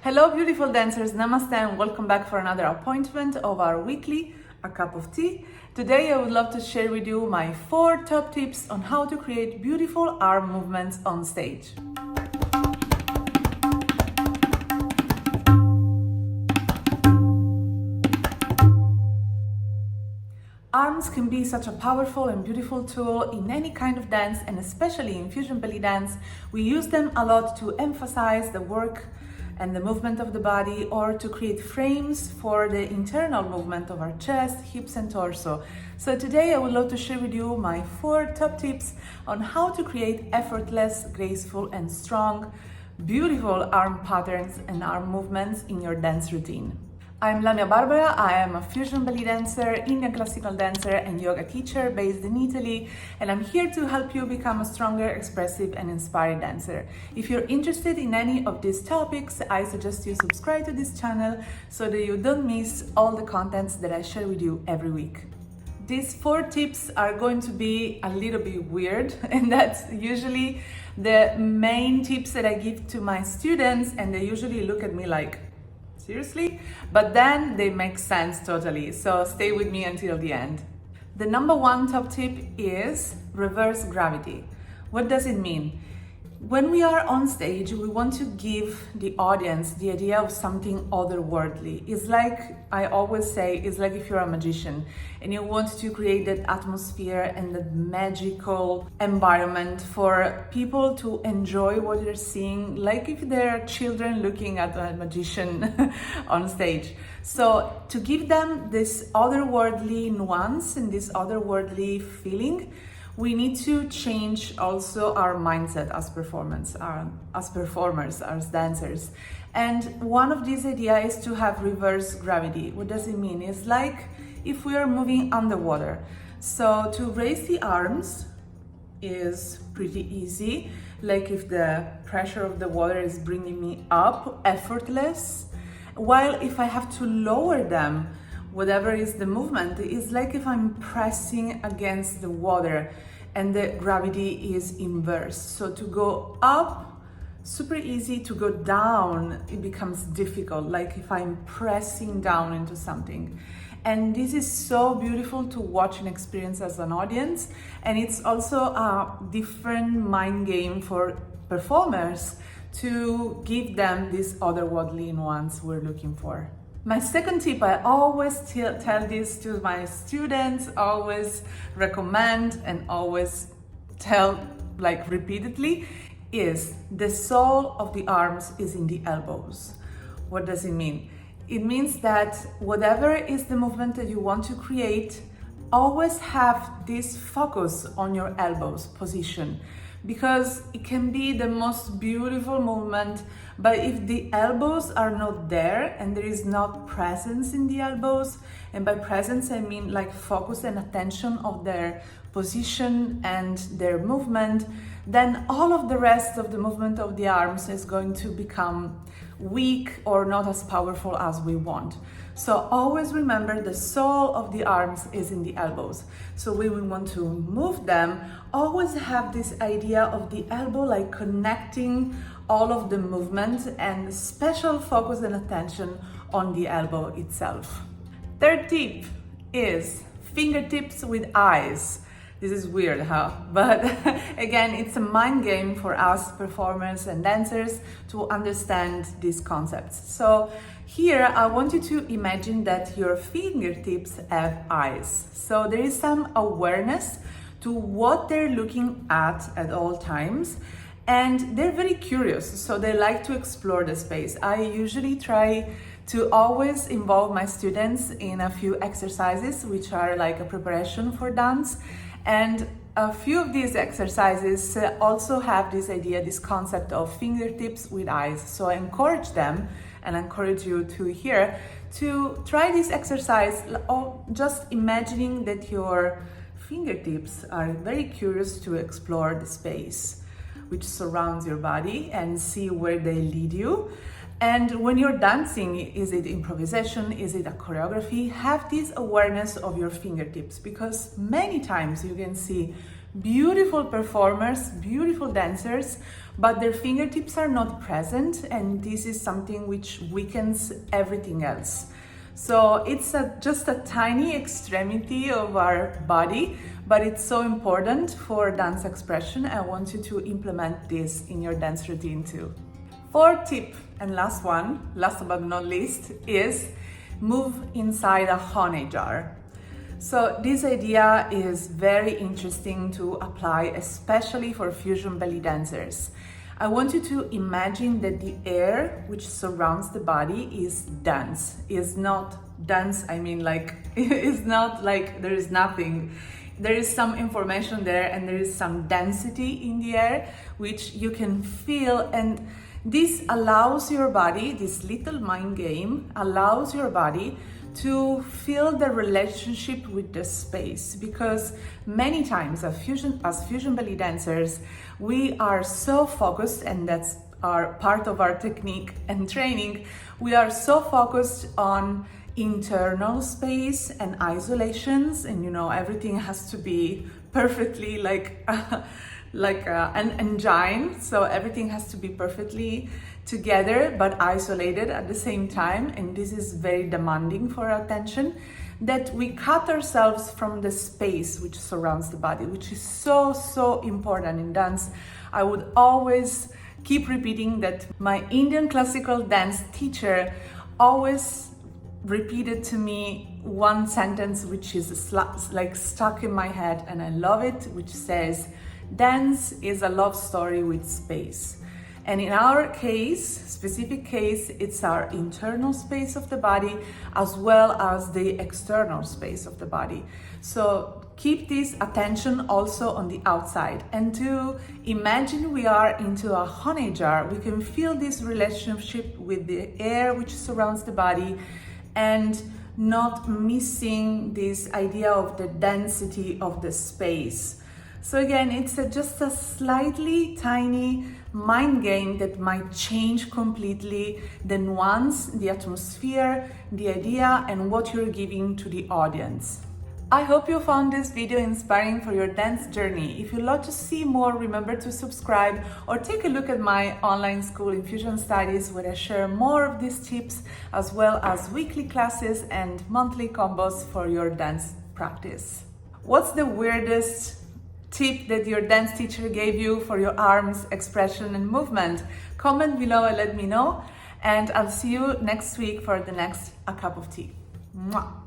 Hello beautiful dancers, namaste and welcome back for another appointment of our weekly A Cup of Tea. Today I would love to share with you my 4 top tips on how to create beautiful arm movements on stage. Arms can be such a powerful and beautiful tool in any kind of dance, and especially in Fusion Bellydance, we use them a lot to emphasize the work and the movement of the body, or to create frames for the internal movement of our chest, hips and torso. So today I would love to share with you my 4 top tips on how to create effortless, graceful and strong, beautiful arm patterns and arm movements in your dance routine. I'm Lamia Barbara. I am a Fusion belly dancer, Indian classical dancer and yoga teacher based in Italy, and I'm here to help you become a stronger, expressive and inspired dancer. If you're interested in any of these topics, I suggest you subscribe to this channel so that you don't miss all the contents that I share with you every week. These 4 tips are going to be a little bit weird, and that's usually the main tips that I give to my students, and they usually look at me like, seriously? But then they make sense totally, so stay with me until the end. The number 1 top tip is reverse gravity. What does it mean? When we are on stage, we want to give the audience the idea of something otherworldly. It's like, I always say, it's like if you're a magician and you want to create that atmosphere and that magical environment for people to enjoy what you're seeing, like if they're children looking at a magician on stage. So to give them this otherworldly nuance and this otherworldly feeling, we need to change also our mindset as performers, as dancers. And one of these ideas is to have reverse gravity. What does it mean? It's like if we are moving underwater. So to raise the arms is pretty easy. Like if the pressure of the water is bringing me up, effortless. While if I have to lower them, whatever is the movement, is like if I'm pressing against the water and the gravity is inverse. So to go up, super easy. To go down, it becomes difficult, like if I'm pressing down into something. And this is so beautiful to watch and experience as an audience. And it's also a different mind game for performers to give them this otherworldly nuance we're looking for. My second tip, I always tell this to my students, always recommend and always tell like repeatedly, is the sole of the arms is in the elbows. What does it mean? It means that whatever is the movement that you want to create, always have this focus on your elbows position, because it can be the most beautiful movement, but if the elbows are not there and there is not presence in the elbows, and by presence I mean like focus and attention of their position and their movement, then all of the rest of the movement of the arms is going to become weak or not as powerful as we want. So always remember the sole of the arms is in the elbows. So when we want to move them, always have this idea of the elbow like connecting all of the movement, and special focus and attention on the elbow itself. Third tip is fingertips with eyes. This is weird, huh? But again, it's a mind game for us performers and dancers to understand these concepts. So here, I want you to imagine that your fingertips have eyes. So there is some awareness to what they're looking at all times. And they're very curious, so they like to explore the space. I usually try to always involve my students in a few exercises, which are like a preparation for dance. And a few of these exercises also have this idea, this concept of fingertips with eyes. So I encourage them, and I encourage you to here, to try this exercise of just imagining that your fingertips are very curious to explore the space which surrounds your body and see where they lead you. And when you're dancing, is it improvisation? Is it a choreography? Have this awareness of your fingertips, because many times you can see beautiful performers, beautiful dancers, but their fingertips are not present, and this is something which weakens everything else. So it's just a tiny extremity of our body, but it's so important for dance expression. I want you to implement this in your dance routine too. Fourth tip and last one, last but not least, is move inside a honey jar. So this idea is very interesting to apply, especially for fusion belly dancers. I want you to imagine that the air which surrounds the body is dense. Is not dense, I mean like, it's not like there is nothing. There is some information there and there is some density in the air which you can feel, and this allows your body, this little mind game allows your body to feel the relationship with the space, because many times as fusion belly dancers, we are so focused, and that's part of our technique and training, we are so focused on internal space and isolations, and everything has to be perfectly like an engine, so everything has to be perfectly together but isolated at the same time, and this is very demanding for our attention, that we cut ourselves from the space which surrounds the body, which is so important in dance. I would always keep repeating that my Indian classical dance teacher always repeated to me one sentence which is like stuck in my head, and I love it, which says, dance is a love story with space. And in our case, specific case, it's our internal space of the body as well as the external space of the body. So keep this attention also on the outside, and to imagine we are into a honey jar. We can feel this relationship with the air which surrounds the body, and not missing this idea of the density of the space. So again, it's just a slightly tiny mind game that might change completely the nuance, the atmosphere, the idea, and what you're giving to the audience. I hope you found this video inspiring for your dance journey. If you'd like to see more, remember to subscribe or take a look at my online school in Fusion Studies, where I share more of these tips as well as weekly classes and monthly combos for your dance practice. What's the weirdest tip that your dance teacher gave you for your arms, expression, and movement? Comment below and let me know. And I'll see you next week for the next A Cup of Tea. Mwah.